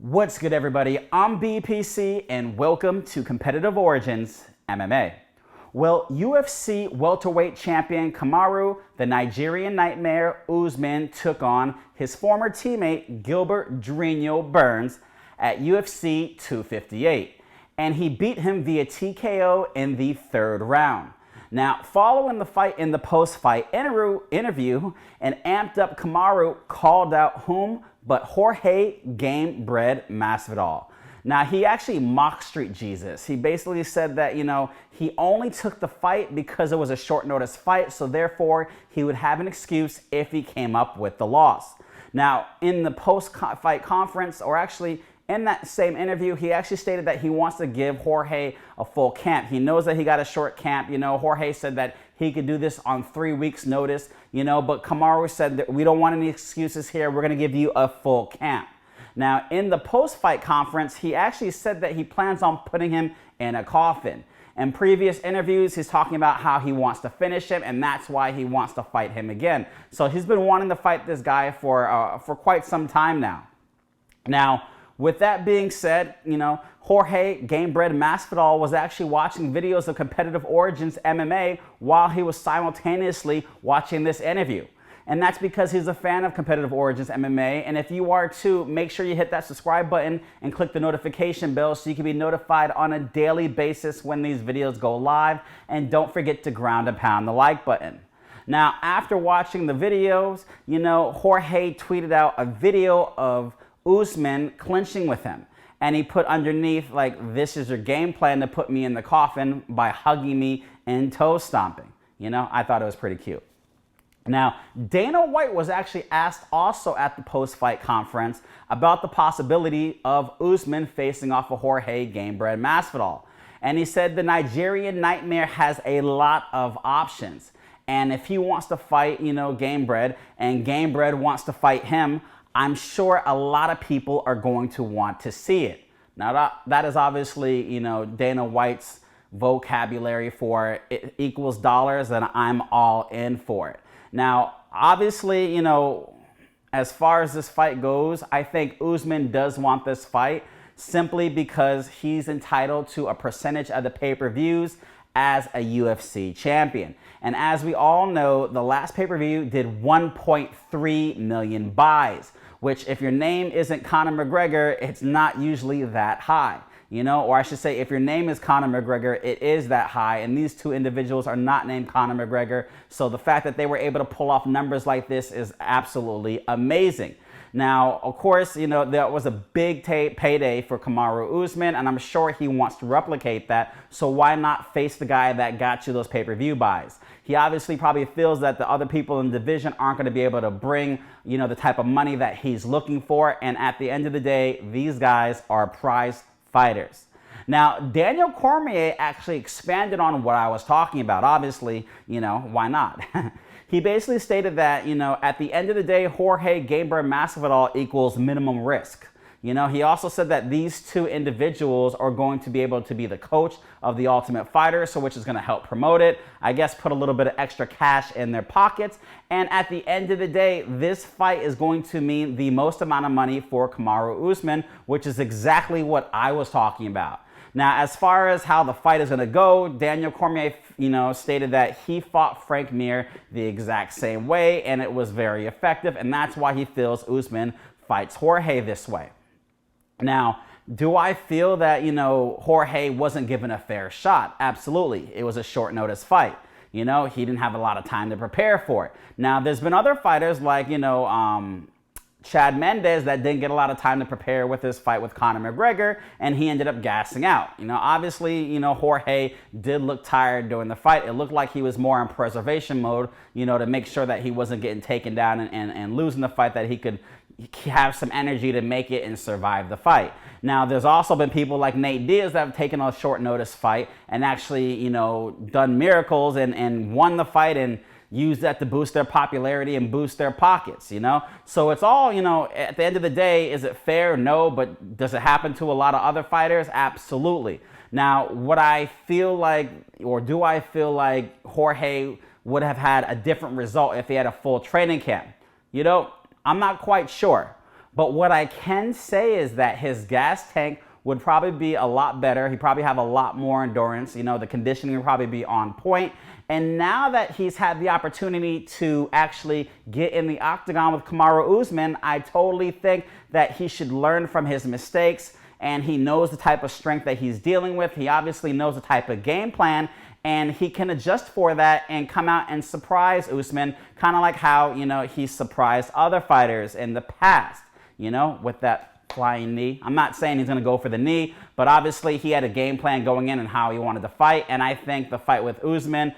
What's good, everybody? I'm BPC and welcome to Competitive Origins MMA. Well, UFC welterweight champion Kamaru, the Nigerian Nightmare Usman, took on his former teammate Gilbert Durinho Burns at UFC 258, and he beat him via TKO in the third round. Now, following the fight, in the post-fight interview, an amped-up Kamaru called out whom but Jorge Gamebred Masvidal. Now, he actually mocked Street Jesus. He basically said that, he only took the fight because it was a short notice fight, so therefore he would have an excuse if he came up with the loss. Now, in the post-fight conference, or actually in that same interview, he actually stated that he wants to give Jorge a full camp. He knows that he got a short camp. Jorge said that he could do this on 3 weeks' notice, but Kamaru said that we don't want any excuses here. We're going to give you a full camp. Now, in the post-fight conference, he actually said that he plans on putting him in a coffin. In previous interviews, he's talking about how he wants to finish him, and that's why he wants to fight him again. So he's been wanting to fight this guy for quite some time now. Now, with that being said, Jorge Gamebred Masvidal was actually watching videos of Competitive Origins MMA while he was simultaneously watching this interview. And that's because he's a fan of Competitive Origins MMA. And if you are too, make sure you hit that subscribe button and click the notification bell so you can be notified on a daily basis when these videos go live. And don't forget to ground and pound the like button. Now, after watching the videos, Jorge tweeted out a video of Usman clinching with him, and he put underneath, like, this is your game plan to put me in the coffin by hugging me and toe stomping. I thought it was pretty cute. Now, Dana White was actually asked also at the post-fight conference about the possibility of Usman facing off of Jorge Gamebred Masvidal, and he said the Nigerian Nightmare has a lot of options, and if he wants to fight, Gamebred, and Gamebred wants to fight him, I'm sure a lot of people are going to want to see it. Now, that is obviously, Dana White's vocabulary for it equals dollars, and I'm all in for it. Now, obviously, as far as this fight goes, I think Usman does want this fight simply because he's entitled to a percentage of the pay-per-views as a UFC champion. And as we all know, the last pay-per-view did 1.3 million buys, which if your name isn't Conor McGregor, it's not usually that high. Or I should say, if your name is Conor McGregor, it is that high, and these two individuals are not named Conor McGregor, so the fact that they were able to pull off numbers like this is absolutely amazing. Now, of course, that was a big payday for Kamaru Usman, and I'm sure he wants to replicate that, so why not face the guy that got you those pay-per-view buys? He obviously probably feels that the other people in the division aren't going to be able to bring, the type of money that he's looking for, and at the end of the day, these guys are prize fighters. Now, Daniel Cormier actually expanded on what I was talking about. Obviously, why not? He basically stated that, at the end of the day, Jorge Gamebred Masvidal equals minimum risk. He also said that these two individuals are going to be able to be the coach of the Ultimate Fighter, so which is going to help promote it. I guess put a little bit of extra cash in their pockets. And at the end of the day, this fight is going to mean the most amount of money for Kamaru Usman, which is exactly what I was talking about. Now, as far as how the fight is going to go, Daniel Cormier, stated that he fought Frank Mir the exact same way, and it was very effective, and that's why he feels Usman fights Jorge this way. Now, do I feel that, Jorge wasn't given a fair shot? Absolutely. It was a short notice fight. He didn't have a lot of time to prepare for it. Now, there's been other fighters like, Chad Mendes that didn't get a lot of time to prepare with his fight with Conor McGregor, and he ended up gassing out. Obviously, Jorge did look tired during the fight. It looked like he was more in preservation mode, to make sure that he wasn't getting taken down and losing the fight, that he could have some energy to make it and survive the fight. Now, there's also been people like Nate Diaz that have taken a short notice fight and actually, done miracles and won the fight and used that to boost their popularity and boost their pockets, So it's all, at the end of the day, is it fair? No, but does it happen to a lot of other fighters? Absolutely. Now, what I feel like, or do I feel like Jorge would have had a different result if he had a full training camp? I'm not quite sure. But what I can say is that his gas tank would probably be a lot better. He'd probably have a lot more endurance. You know, the conditioning would probably be on point. And now that he's had the opportunity to actually get in the octagon with Kamaru Usman, I totally think that he should learn from his mistakes, and he knows the type of strength that he's dealing with. He obviously knows the type of game plan, and he can adjust for that and come out and surprise Usman, kind of like how, you know, he surprised other fighters in the past, you know, with that flying knee. I'm not saying he's going to go for the knee, but obviously he had a game plan going in and how he wanted to fight. And I think the fight with Usman,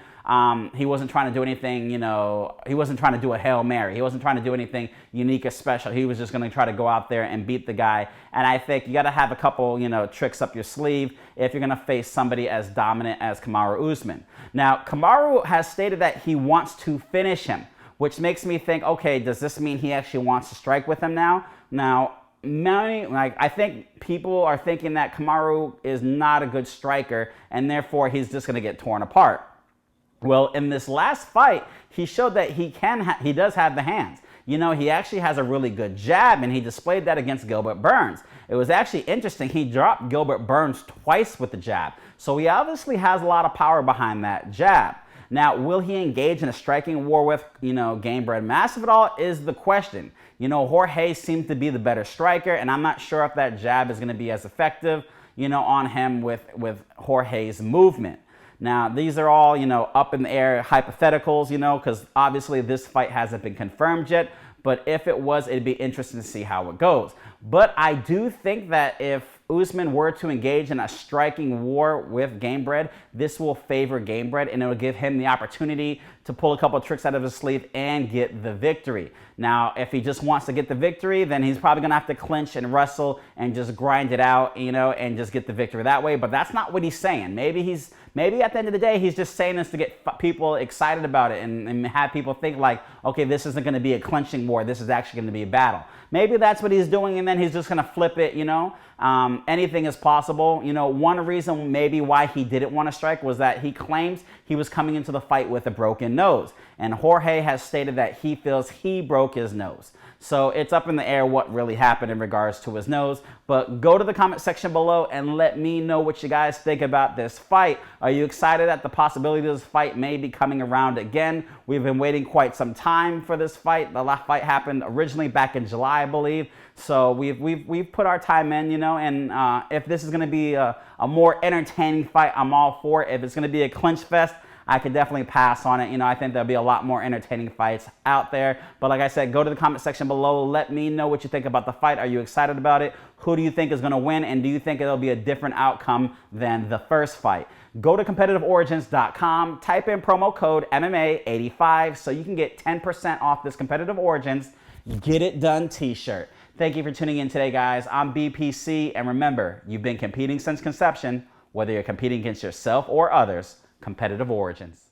he wasn't trying to do anything, you know, he wasn't trying to do a Hail Mary. He wasn't trying to do anything unique or special. He was just going to try to go out there and beat the guy. And I think you got to have a couple, you know, tricks up your sleeve if you're going to face somebody as dominant as Kamaru Usman. Now, Kamaru has stated that he wants to finish him, which makes me think, okay, does this mean he actually wants to strike with him now? Now, I think people are thinking that Kamaru is not a good striker, and therefore he's just going to get torn apart. Well, in this last fight, he showed that he does have the hands. You know, he actually has a really good jab, and he displayed that against Gilbert Burns. It was actually interesting. He dropped Gilbert Burns twice with the jab. So he obviously has a lot of power behind that jab. Now, will he engage in a striking war with, you know, Gamebred Masvidal is the question. You know, Jorge seems to be the better striker, and I'm not sure if that jab is going to be as effective, you know, on him with Jorge's movement. Now, these are all, you know, up in the air hypotheticals, you know, because obviously this fight hasn't been confirmed yet. But if it was, it'd be interesting to see how it goes. But I do think that if Usman were to engage in a striking war with Gamebred, this will favor Gamebred, and it will give him the opportunity to pull a couple of tricks out of his sleeve and get the victory. Now, if he just wants to get the victory, then he's probably going to have to clinch and wrestle and just grind it out, you know, and just get the victory that way. But that's not what he's saying. Maybe at the end of the day, he's just saying this to get people excited about it and have people think like, okay, this isn't going to be a clinching war. This is actually going to be a battle. Maybe that's what he's doing, and then he's just going to flip it, you know. Anything is possible. You know, one reason maybe why he didn't want to strike was that he claims he was coming into the fight with a broken nose. And Jorge has stated that he feels he broke his nose. So it's up in the air what really happened in regards to his nose. But go to the comment section below and let me know what you guys think about this fight. Are you excited at the possibility of this fight may be coming around again? We've been waiting quite some time for this fight. The last fight happened originally back in July, I believe. So we've put our time in, you know, and if this is going to be a more entertaining fight, I'm all for it. If it's going to be a clinch fest, I could definitely pass on it. You know, I think there'll be a lot more entertaining fights out there. But like I said, go to the comment section below. Let me know what you think about the fight. Are you excited about it? Who do you think is going to win? And do you think it'll be a different outcome than the first fight? Go to competitiveorigins.com, type in promo code MMA85 so you can get 10% off this Competitive Origins Get It Done t-shirt. Thank you for tuning in today, guys. I'm BPC, and remember, you've been competing since conception. Whether you're competing against yourself or others, Competitive Origins.